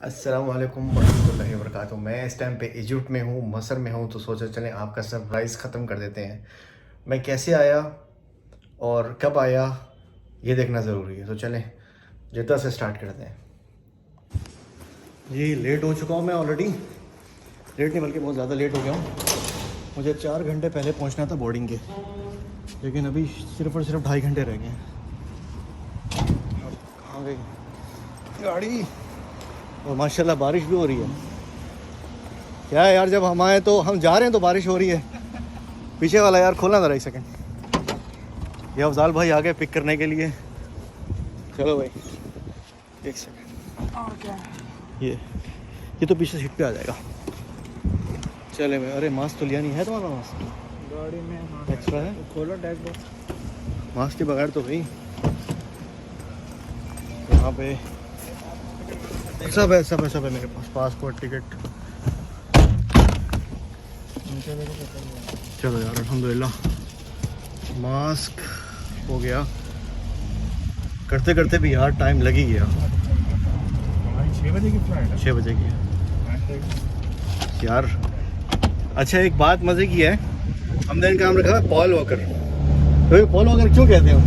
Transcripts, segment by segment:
अस्सलाम वालेकुम वरहमतुल्लाहि वबरकातुहू। मैं इस टाइम पे इजिप्ट में हूँ, मसर में हूँ, तो सोचा चलें आपका सरप्राइज़ ख़त्म कर देते हैं। मैं कैसे आया और कब आया ये देखना ज़रूरी है, तो चलें जिद्दा से स्टार्ट करते हैं। जी लेट हो चुका हूँ मैं ऑलरेडी, लेट नहीं बल्कि बहुत ज़्यादा लेट हो गया हूँ। मुझे 4 घंटे पहले पहुँचना था बोर्डिंग के, लेकिन अभी सिर्फ और सिर्फ 2.5 घंटे रह गए हैं। कहाँ गई गाड़ी? और माशाल्लाह बारिश भी हो रही है। क्या है यार, जब हम आए तो हम जा रहे हैं तो बारिश हो रही है। पीछे वाला यार खोलना ज़रा एक सेकंड। ये अफजाल भाई आ गए पिक करने के लिए। चलो भाई एक सेकंड। ये तो पीछे सीट पे आ जाएगा। चले भाई। अरे मास्क तो लिया नहीं है तुम्हारा? मास्क गाड़ी में एक्स्ट्रा है? खोलो डैशबोर्ड। मास्क के बगैर तो भाई यहाँ पे सब है मेरे पास, पासपोर्ट टिकट। चलो यार अल्हम्दुलिल्लाह मास्क हो गया। करते करते भी यार टाइम लग ही गया। 6 बजे की फ्लाइट है। 6 बजे की यार। अच्छा एक बात मज़े की है, हमने इनका नाम रखा है पॉल वॉकर। तो पॉल वॉकर क्यों कहते हो?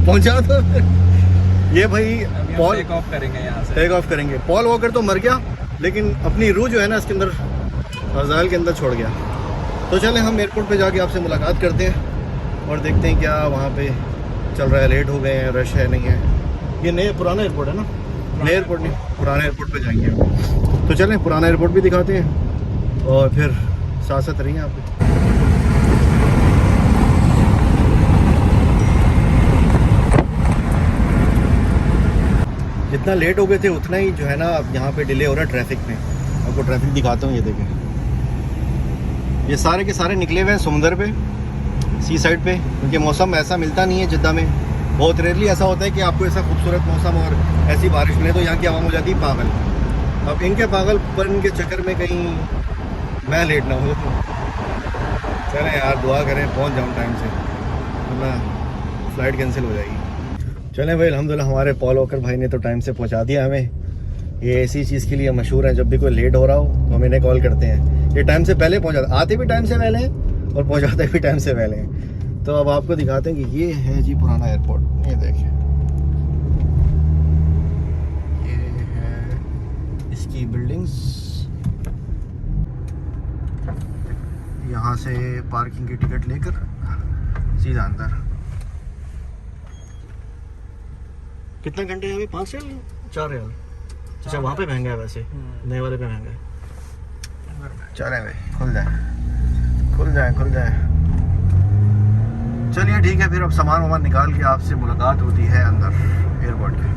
पहुंचा तो ये भाई पॉल टेक ऑफ करेंगे यहाँ से। टेक ऑफ करेंगे। पॉल वॉकर तो मर गया, लेकिन अपनी रूह जो है ना इसके अंदर अफजाल के अंदर छोड़ गया। तो चलें हम एयरपोर्ट पे जाके आपसे मुलाकात करते हैं और देखते हैं क्या वहाँ पे चल रहा है। लेट हो गए हैं, रश है नहीं है। ये नए पुराना एयरपोर्ट है ना? नए एयरपोर्ट नहीं, पुराने एयरपोर्ट पे जाएंगे। तो चलें पुराना एयरपोर्ट भी दिखाते हैं और फिर साथ साथ रहिए आप। जितना लेट हो गए थे उतना ही जो है ना अब यहाँ पे डिले हो रहा है ट्रैफिक में। आपको ट्रैफिक दिखाता हूँ, ये देखें। ये सारे के सारे निकले हुए हैं समुंदर पे, सी साइड पे, क्योंकि मौसम ऐसा मिलता नहीं है जिद्दा में। बहुत रेयरली ऐसा होता है कि आपको ऐसा खूबसूरत मौसम और ऐसी बारिश मिले, तो यहाँ की आवाम हो जाती है पागल। अब इनके पागलपन के चक्कर में कहीं मैं लेट ना हो। चलें यार दुआ करें पहुँच जाऊँ टाइम से, वरना फ़्लाइट कैंसिल हो जाएगी। चलें भाई अल्हम्दुलिल्लाह हमारे पॉल वॉकर भाई ने तो टाइम से पहुंचा दिया हमें। ये ऐसी चीज़ के लिए मशहूर है, जब भी कोई लेट हो रहा हो तो हम इन्हें कॉल करते हैं। ये टाइम से पहले पहुंचाते, आते भी टाइम से पहले हैं और पहुंचाते भी टाइम से पहले हैं। तो अब आपको दिखाते हैं कि ये है जी पुराना एयरपोर्ट। ये देखिए, ये है इसकी बिल्डिंग्स। यहाँ से पार्किंग की टिकट लेकर सीधा अंदर। कितने घंटे है अभी? 5 रियाल 4 रियाल? अच्छा वहाँ पे महंगा है वैसे, नए वाले पे महंगा है। चलें भाई खुल जाए। चलिए ठीक है, फिर अब सामान वामान निकाल के आपसे मुलाकात होती है अंदर एयरपोर्ट के।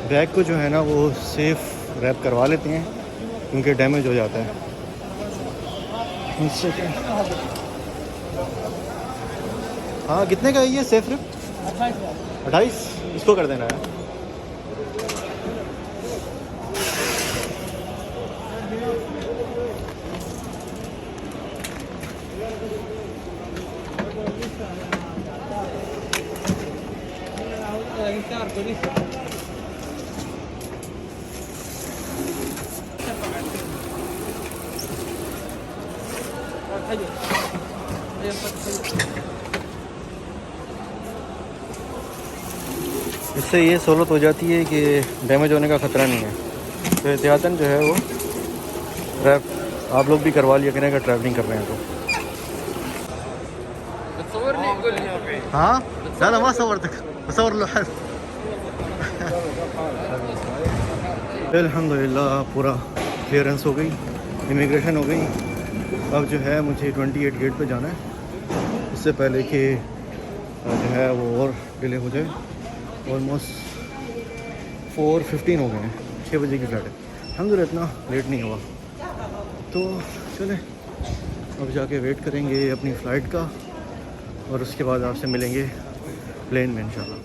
बैग को जो है ना वो सेफ रैप करवा लेते हैं, क्योंकि डैमेज हो जाता है। हाँ कितने का है ये सेफ रैप? 28। इसको कर देना है। इससे ये सहूलत हो जाती है कि डैमेज होने का ख़तरा नहीं है। तो एहतियातन जो है वो रैप आप लोग भी करवा लिया करें अगर ट्रैवलिंग कर रहे हैं तो। हाँ ज़्यादा वहाँ सवर लो। अल्हम्दुलिल्लाह पूरा क्लियरेंस हो गई, इमिग्रेशन हो गई। अब जो है मुझे 28 गेट पे जाना है, इससे पहले कि जो है वो और डिले हो जाए। ऑलमोस्ट 4:15 हो गए हैं, 6 बजे की फ़्लाइट है। अल्हम्दुलिल्लाह इतना लेट नहीं हुआ। तो चलें अब जाके वेट करेंगे अपनी फ़्लाइट का, और उसके बाद आपसे मिलेंगे प्लेन में इंशाल्लाह।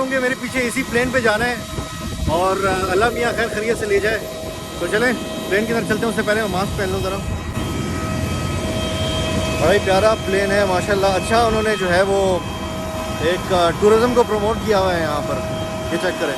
होंगे मेरे पीछे इसी प्लेन पे जाना है और अल्लाह मियाँ खैर खैरियत से ले जाए। तो चलें प्लेन की तरफ चलते हैं, उससे पहले मैं मास्क पहन लूँ ज़रा। बड़ा ही प्यारा प्लेन है माशाल्लाह। अच्छा उन्होंने जो है वो एक टूरिज़्म को प्रमोट किया हुआ है यहाँ पर, ये चेक करें।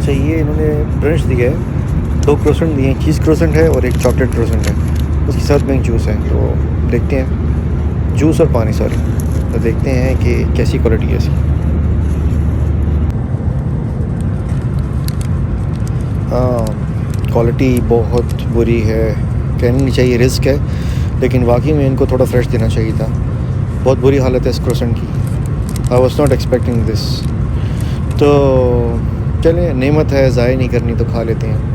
अच्छा ये इन्होंने ब्रंच दिया है, 2 क्रोसेंट दिए हैं, चीज़ क्रोसेंट है और एक चॉकलेट क्रोसेंट है, उसके साथ में एक जूस है। तो देखते हैं, जूस और पानी सॉरी, तो देखते हैं कि कैसी क्वालिटी है इसकी। क्वालिटी बहुत बुरी है, कहनी नहीं चाहिए, रिस्क है, लेकिन वाकई में इनको थोड़ा फ्रेश देना चाहिए था। बहुत बुरी हालत है इस क्रोसेंट की। I was not expecting this. तो चलिए, नेमत है, ज़ाया नहीं करनी तो खा लेते हैं।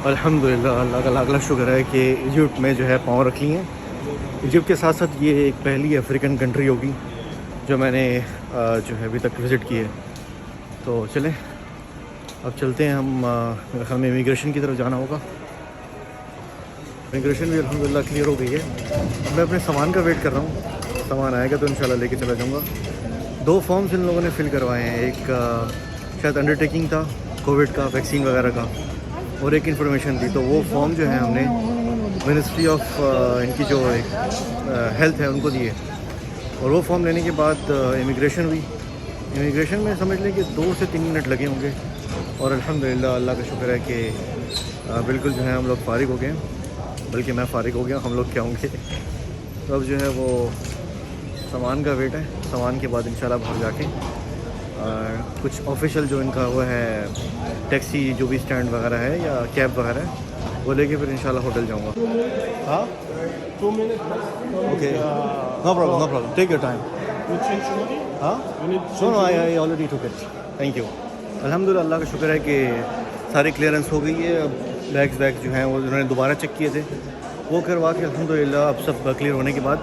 अल्हम्दुलिल्लाह, अल्लाह का लाख लाख शुक्र है कि इजिप्ट में जो है पाँव रख लिए हैं। इजिप्ट के साथ साथ ये एक पहली अफ्रीकन कंट्री होगी जो मैंने जो है अभी तक विज़िट की है। तो चलें अब चलते हैं हम, मेरे ख्याल में इमिग्रेशन की तरफ जाना होगा। इमिग्रेशन भी अल्हम्दुलिल्लाह क्लियर हो गई है। अब मैं अपने सामान का वेट कर रहा हूँ, सामान आएगा तो इंशाल्लाह लेके चला जाऊँगा। 2 फॉर्म्स इन लोगों ने फिल करवाए हैं, एक शायद अंडरटेकिंग था कोविड का, वैक्सीन वगैरह का, और एक इन्फॉर्मेशन थी। तो वो फॉर्म जो है हमने मिनिस्ट्री ऑफ इनकी जो हेल्थ है उनको दिए, और वो फॉर्म लेने के बाद इमिग्रेशन हुई। इमिग्रेशन में समझ लें कि 2 से 3 मिनट लगे होंगे, और अल्हम्दुलिल्लाह अल्लाह का शुक्र है कि बिल्कुल जो है हम लोग फ़ारिग हो गए, बल्कि मैं फ़ारिग हो गया, हम लोग क्या होंगे। तो अब जो है वो सामान का वेट है, सामान के बाद इंशाल्लाह बाहर जाके कुछ ऑफिशियल जो इनका वो है टैक्सी जो भी स्टैंड वगैरह है या कैब वगैरह है वो लेके फिर इंशाल्लाह होटल जाऊँगा। हाँ 2 minutes. Okay, no problem, take your time. You change money? हाँ You need no I already took it, thank you. अल्हम्दुलिल्लाह अल्लाह का शुक्र है कि सारी क्लियरेंस हो गई है। अब बैग्स जो हैं वो उन्होंने दोबारा चेक किए थे, वो करवा के अल्हम्दुलिल्लाह अब सब क्लियर होने के बाद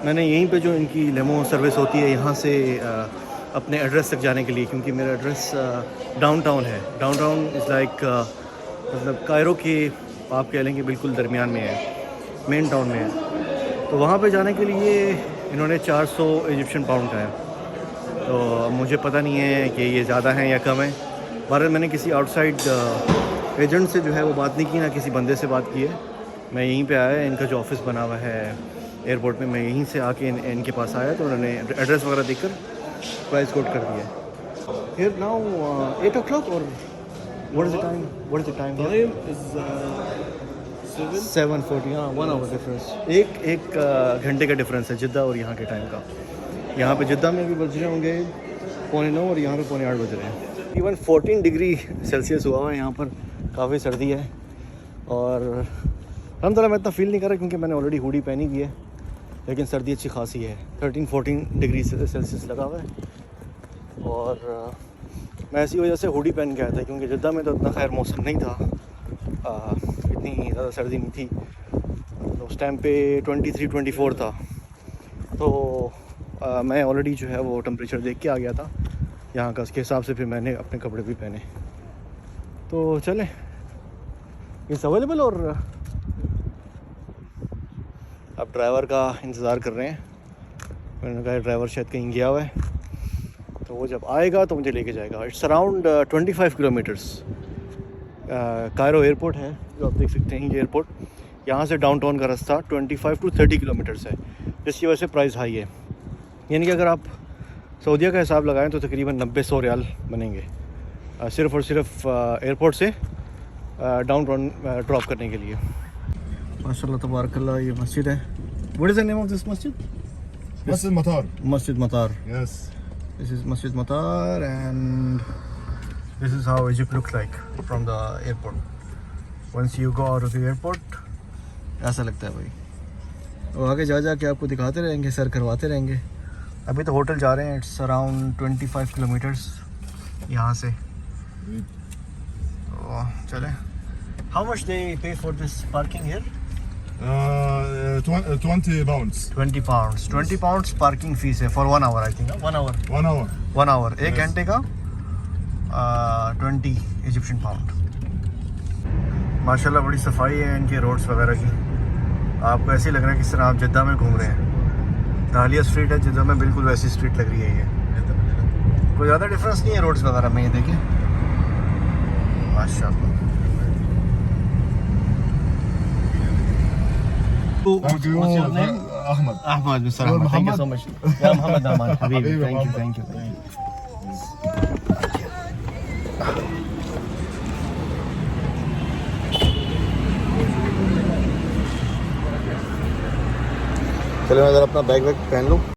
मैंने यहीं पे जो इनकी लेमो सर्विस होती है यहाँ से अपने एड्रेस तक जाने के लिए, क्योंकि मेरा एड्रेस डाउनटाउन है। डाउनटाउन इज़ लाइक मतलब कायरो के आप कह लेंगे बिल्कुल दरमियान में है, मेन टाउन में है। तो वहाँ पे जाने के लिए इन्होंने 400 इजिप्शियन पाउंड का है। तो मुझे पता नहीं है कि ये ज़्यादा है या कम है। बहरहाल मैंने किसी आउटसाइड एजेंट से जो है वो बात नहीं की, ना किसी बंदे से बात की है। मैं यहीं पे आया, इनका जो ऑफिस बना हुआ है एयरपोर्ट में, मैं यहीं से आके इनके पास आया, तो उन्होंने एड्रेस वगैरह देखकर प्राइस कोट कर दिया। हियर नाउ 8 o'clock और what is the time? Time is 7:40, हाँ 1 hour डिफरेंस, एक घंटे का डिफरेंस है जिद्दा और यहाँ के टाइम का। यहाँ पे जिद्दा में भी बज रहे होंगे 9:15 और यहाँ पे 8:15 बज रहे हैं। तकरीबन 14 डिग्री सेल्सियस हुआ हुआ है यहाँ पर, काफ़ी सर्दी है। और अल्हम्दुलिल्लाह मैं इतना फील नहीं कर रहा क्योंकि मैंने ऑलरेडी हुडी पहनी हुई है, लेकिन सर्दी अच्छी खासी है। 13-14 डिग्री सेल्सियस लगा हुआ है। और मैं इसी वजह से हुडी पहन के आया था, क्योंकि जिद्दा में तो इतना खैर मौसम नहीं था, इतनी ज़्यादा सर्दी नहीं थी। तो उस टाइम पे 23-24 था। तो मैं ऑलरेडी जो है वो टेम्परेचर देख के आ गया था यहाँ का, उसके हिसाब से फिर मैंने अपने कपड़े भी पहने। तो चलें, इट्स अवेलेबल। और अब ड्राइवर का इंतज़ार कर रहे हैं। मैंने कहा ड्राइवर शायद कहीं गया हुआ है, तो वो जब आएगा तो मुझे लेके जाएगा। It's around 25 kilometres Cairo airport है, जो आप देख सकते हैं। ये एयरपोर्ट यहाँ से डाउनटाउन का रास्ता 25 to 30 किलोमीटर्स है, जिसकी वजह से प्राइस हाई है। यानी कि अगर आप सऊदीया का हिसाब लगाएं तो तकरीबन 90-100 रियाल बनेंगे, सिर्फ़ और सिर्फ एयरपोर्ट से डाउनटाउन ड्रॉप करने के लिए। माशाल्लाह तबारकल्लाह, ये मस्जिद है। What is the name of this मस्जिद? Masjid Matar. Masjid Matar. Yes. This is Masjid Matar, and this is how Egypt looks like from the airport. Once you go out of the airport, ऐसा लगता है भाई। और आगे जा के आपको दिखाते रहेंगे, सर करवाते रहेंगे। अभी तो होटल जा रहे हैं। इट्स अराउंड 25 किलोमीटर्स यहाँ से। तो चले। How much they pay for this parking here? 20 pounds. 20 pounds. 20 pounds parking fees है for 1 hour I think. 1 hour. 1 hour. 1 hour. एक Yes. घंटे का 20 इजिप्शियन पाउंड। माशाल्लाह बड़ी सफाई है इनके रोड्स वगैरह की। आपको ऐसे लग रहा है किस तरह आप जिद्दा में घूम रहे हैं। दालिया स्ट्रीट है जिद्दा में, बिल्कुल वैसी स्ट्रीट लग रही है ये। कोई ज़्यादा डिफरेंस नहीं है रोड्स वगैरह में, ये देखिए माशाल्लाह। Thank you. Ahmed. Ahmad, Mr. Ahmad. Thank you so much. Yeah, Muhammad Ahmad. Habibi. Thank you. चलो मैं ज़रा अपना बैग वैग पहन लूँ।